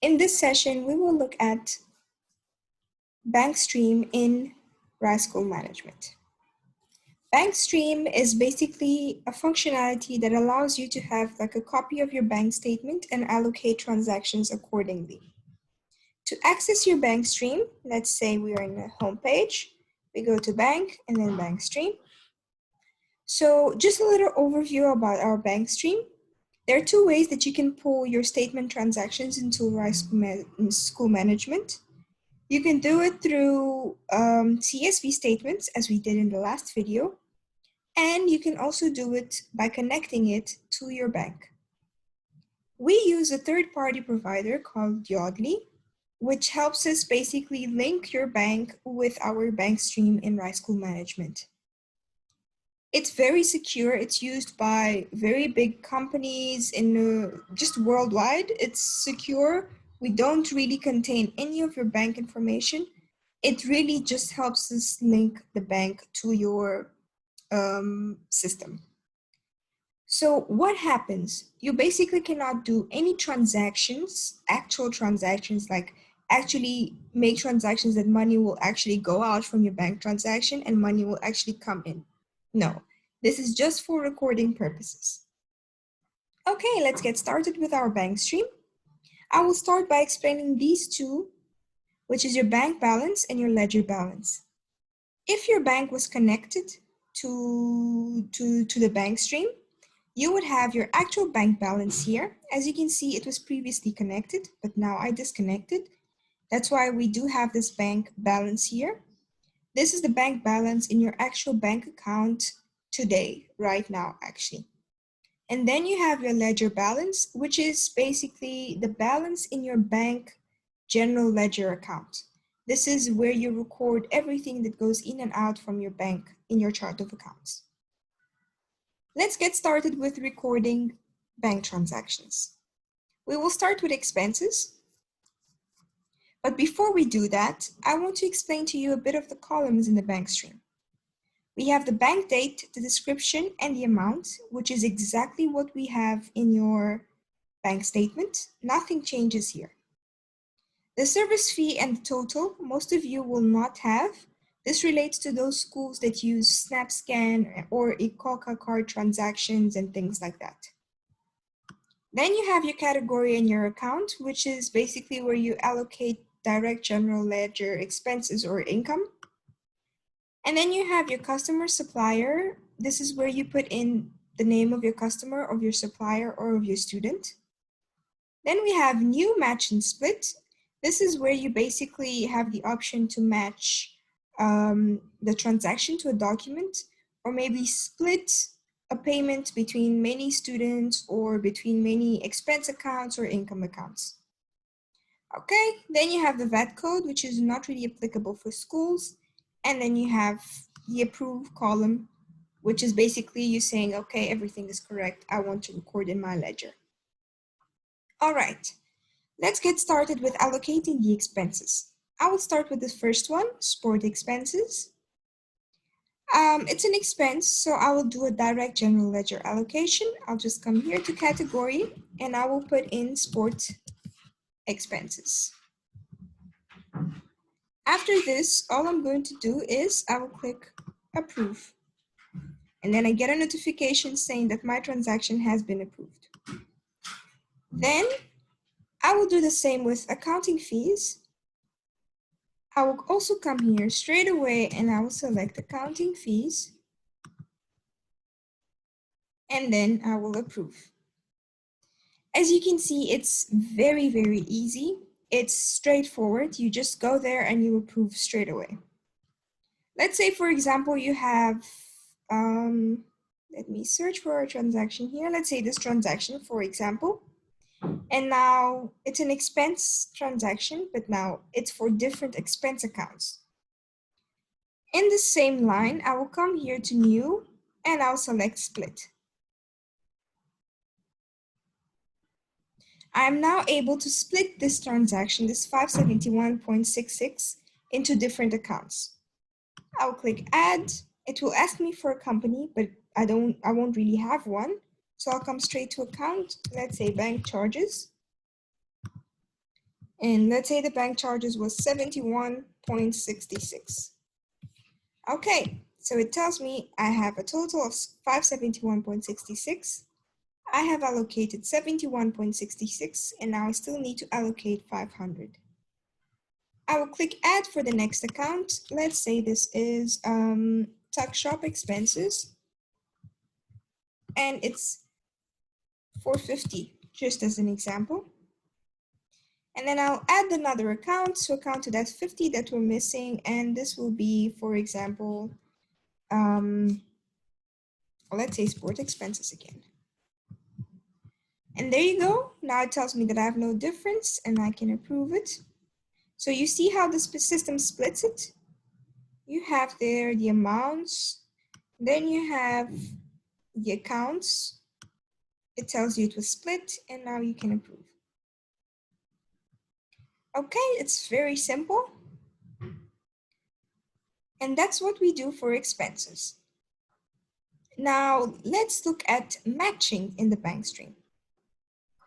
In this session, we will look at bank stream in School Management. Bank stream is basically a functionality that allows you to have like a copy of your bank statement and allocate transactions accordingly. To access your bank stream, let's say we are in the home page, we go to bank and then bank stream. So just a little overview about our bank stream. There are two ways that you can pull your statement transactions into School Management. You can do it through CSV statements, as we did in the last video, and you can also do it by connecting it to your bank. We use a third-party provider called Yodlee, which helps us basically link your bank with our bank stream in School Management. It's very secure. It's used by very big companies in just worldwide. It's secure. We don't really contain any of your bank information. It really just helps us link the bank to your system. So what happens? You basically cannot do any transactions, actual transactions, like actually make transactions that money will actually go out from your bank transaction and money will actually come in. No, this is just for recording purposes. Okay, let's get started with our bank stream. I will start by explaining these two, which is your bank balance and your ledger balance. If your bank was connected to the bank stream, you would have your actual bank balance here. As you can see, it was previously connected, but now I disconnected. That's why we do have this bank balance here. This is the bank balance in your actual bank account today, right now, actually. And then you have your ledger balance, which is basically the balance in your bank general ledger account. This is where you record everything that goes in and out from your bank in your chart of accounts. Let's get started with recording bank transactions. We will start with expenses. But before we do that, I want to explain to you a bit of the columns in the bank stream. We have the bank date, the description, and the amount, which is exactly what we have in your bank statement. Nothing changes here. The service fee and the total, most of you will not have. This relates to those schools that use SnapScan or ICOCA card transactions and things like that. Then you have your category in your account, which is basically where you allocate direct general ledger expenses or income. And then you have your customer supplier. This is where you put in the name of your customer, of your supplier, or of your student. Then we have new match and split. This is where you basically have the option to match the transaction to a document, or maybe split a payment between many students or between many expense accounts or income accounts. Okay, then you have the VAT code, which is not really applicable for schools. And then you have the approve column, which is basically you saying, okay, everything is correct. I want to record in my ledger. All right, let's get started with allocating the expenses. I will start with the first one, sport expenses. It's an expense, so I will do a direct general ledger allocation. I'll just come here to category and I will put in sport expenses. After this, all I'm going to do is I will click approve. And then I get a notification saying that my transaction has been approved. Then I will do the same with accounting fees. I will also come here straight away and I will select accounting fees. And then I will approve. As you can see, it's very, very easy. It's straightforward. You just go there and you approve straight away. Let's say, for example, you have, let me search for a transaction here. Let's say this transaction, for example. And now it's an expense transaction, but now it's for different expense accounts. In the same line, I will come here to new and I'll select split. I am now able to split this transaction, this 571.66, into different accounts. I'll click add. It will ask me for a company, but I won't really have one. So I'll come straight to account. Let's say bank charges. And let's say the bank charges was 71.66. Okay, so it tells me I have a total of 571.66. I have allocated 71.66, and now I still need to allocate 500. I will click add for the next account. Let's say this is tuck shop expenses, and it's 450, just as an example. And then I'll add another account, so account to that 50 that we're missing, and this will be, for example, let's say sport expenses again. And there you go. Now it tells me that I have no difference, and I can approve it. So you see how the system splits it? You have there the amounts, then you have the accounts. It tells you it was split, and now you can approve. Okay, it's very simple. And that's what we do for expenses. Now let's look at matching in the bank stream.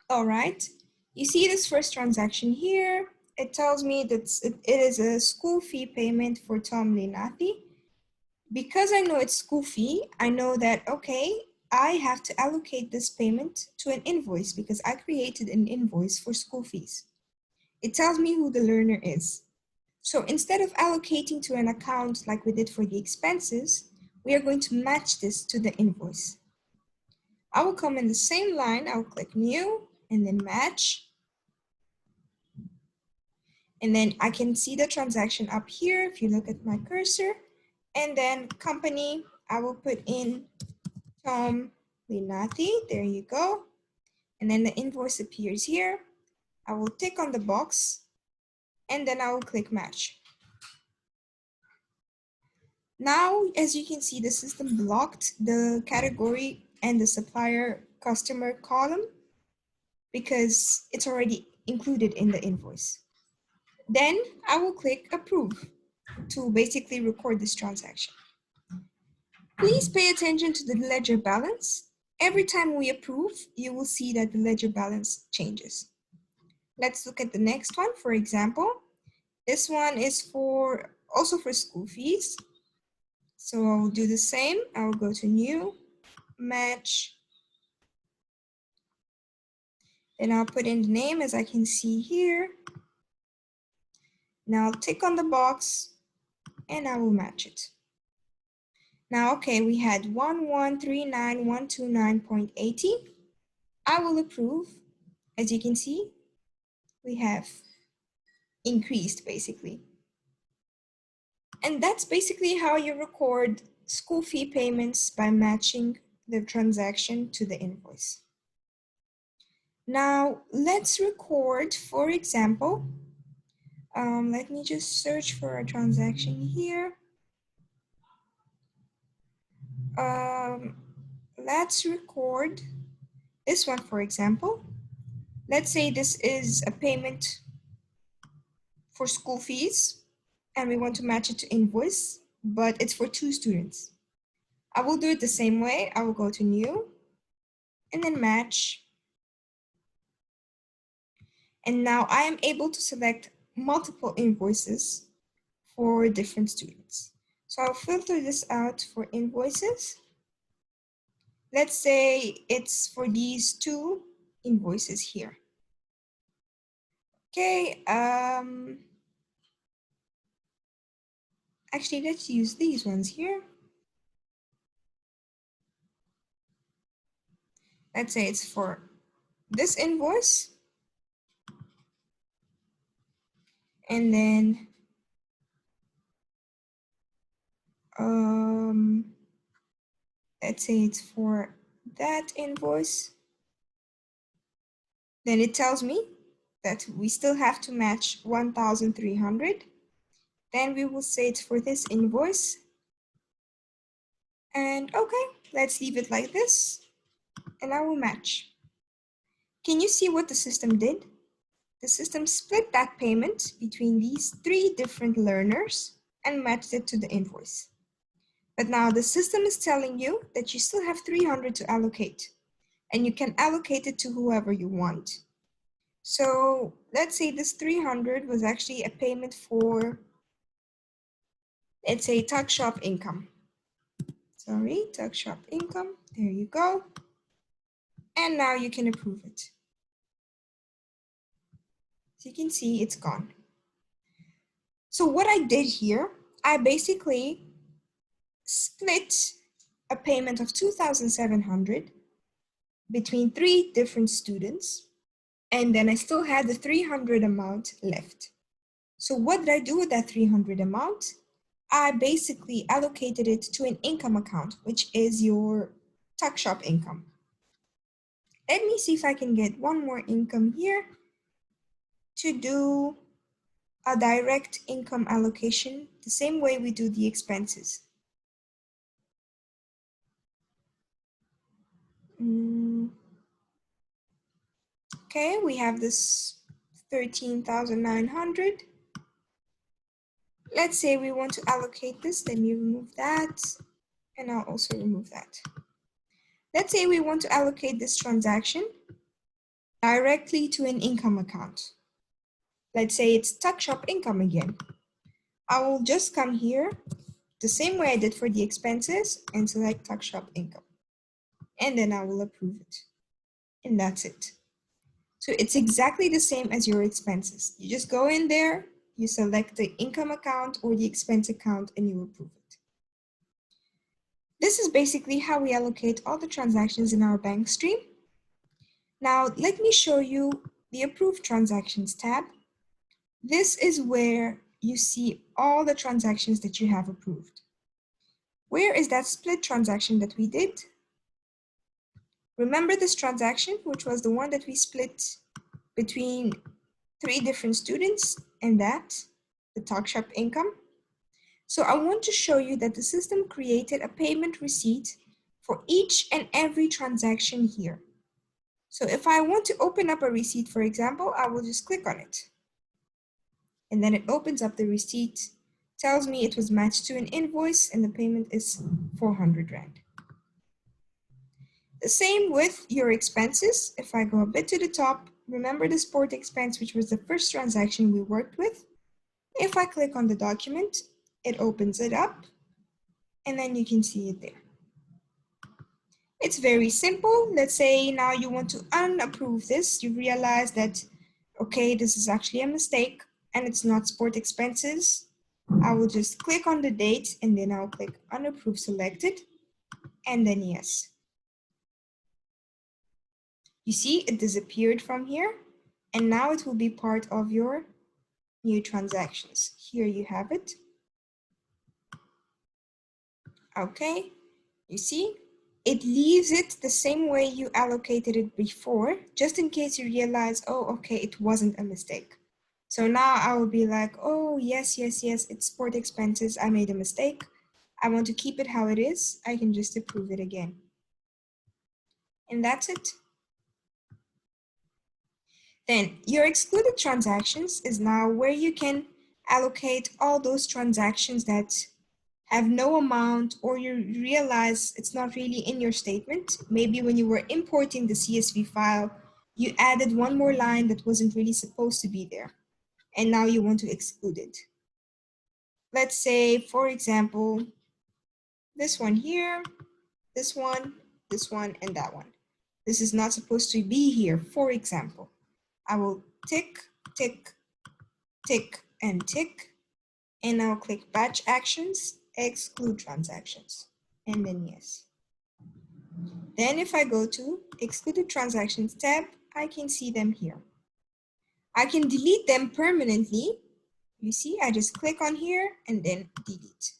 All right, you see this first transaction here. It tells me that it is a school fee payment for Tom Lenathi. Because I know it's school fee, I know that, okay, I have to allocate this payment to an invoice because I created an invoice for school fees. It tells me who the learner is. So instead of allocating to an account like we did for the expenses, we are going to match this to the invoice. I will come in the same line, I'll click new and then match. And then I can see the transaction up here if you look at my cursor. And then company, I will put in Tom Lenathi, there you go. And then the invoice appears here. I will tick on the box and then I will click match. Now, as you can see, the system blocked the category and the supplier customer column because it's already included in the invoice. Then I will click approve to basically record this transaction. Please pay attention to the ledger balance. Every time we approve, you will see that the ledger balance changes. Let's look at the next one. For example, this one is also for school fees. So I'll do the same. I'll go to new, match. Then I'll put in the name as I can see here. Now I'll tick on the box and I will match it. Now, okay, we had 1139129.80. I will approve. As you can see, we have increased basically. And that's basically how you record school fee payments by matching the transaction to the invoice. Now let's record, for example, let me just search for a transaction here. Let's record this one, for example. Let's say this is a payment for school fees and we want to match it to invoice, but it's for 2 students. I will do it the same way. I will go to new and then match. And now I am able to select multiple invoices for different students. So I'll filter this out for invoices. Let's say it's for these 2 invoices here. Okay, actually, let's use these ones here. Let's say it's for this invoice. And then let's say it's for that invoice. Then it tells me that we still have to match 1,300. Then we will say it's for this invoice. And okay, let's leave it like this. And I will match. Can you see what the system did? The system split that payment between these 3 different learners and matched it to the invoice. But now the system is telling you that you still have 300 to allocate, and you can allocate it to whoever you want. So let's say this 300 was actually a payment for, let's say, tuck shop income. Sorry, tuck shop income. There you go. And now you can approve it. So you can see it's gone. So what I did here, I basically split a payment of 2,700 between 3 different students, and then I still had the 300 amount left. So what did I do with that 300 amount? I basically allocated it to an income account, which is your tuck shop income. Let me see if I can get one more income here to do a direct income allocation, the same way we do the expenses. Okay, we have this 13,900. Let's say we want to allocate this, then you remove that, and I'll also remove that. Let's say we want to allocate this transaction directly to an income account. Let's say it's tuck shop income again. I will just come here the same way I did for the expenses and select tuck shop income. And then I will approve it. And that's it. So it's exactly the same as your expenses. You just go in there, you select the income account or the expense account, and you approve it. This is basically how we allocate all the transactions in our bank stream. Now, let me show you the Approved Transactions tab. This is where you see all the transactions that you have approved. Where is that split transaction that we did? Remember this transaction, which was the one that we split between 3 different students, and that, the tuck shop income. So I want to show you that the system created a payment receipt for each and every transaction here. So if I want to open up a receipt, for example, I will just click on it. And then it opens up the receipt, tells me it was matched to an invoice, and the payment is 400 Rand. The same with your expenses. If I go a bit to the top, remember the sport expense, which was the first transaction we worked with. If I click on the document, it opens it up, and then you can see it there. It's very simple. Let's say now you want to unapprove this. You realize that, okay, this is actually a mistake and it's not sport expenses. I will just click on the date and then I'll click unapprove selected and then yes. You see it disappeared from here and now it will be part of your new transactions. Here you have it. Okay, you see, it leaves it the same way you allocated it before, just in case you realize, oh, okay, it wasn't a mistake. So now I will be like, oh, yes, it's sport expenses. I made a mistake. I want to keep it how it is. I can just approve it again. And that's it. Then your excluded transactions is now where you can allocate all those transactions that have no amount or you realize it's not really in your statement. Maybe when you were importing the CSV file, you added one more line that wasn't really supposed to be there. And now you want to exclude it. Let's say, for example, this one here, this one, and that one. This is not supposed to be here, for example. I will tick, tick, tick, and tick, and I'll click batch actions, exclude transactions, and then yes. Then if I go to excluded transactions tab, I can see them here. I can delete them permanently. You see, I just click on here and then delete.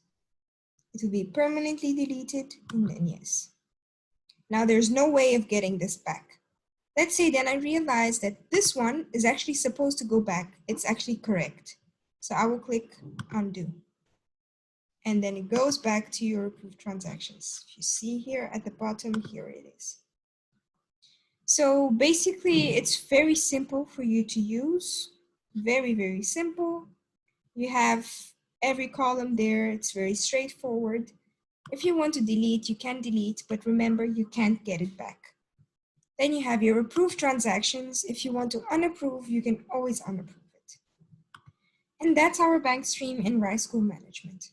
It will be permanently deleted and then yes. Now there's no way of getting this back. Let's say then I realize that this one is actually supposed to go back. It's actually correct. So I will click undo. And then it goes back to your approved transactions. If you see here at the bottom, here it is. So basically, it's very simple for you to use. Very, very simple. You have every column there. It's very straightforward. If you want to delete, you can delete, but remember, you can't get it back. Then you have your approved transactions. If you want to unapprove, you can always unapprove it. And that's our bank stream in Rice School Management.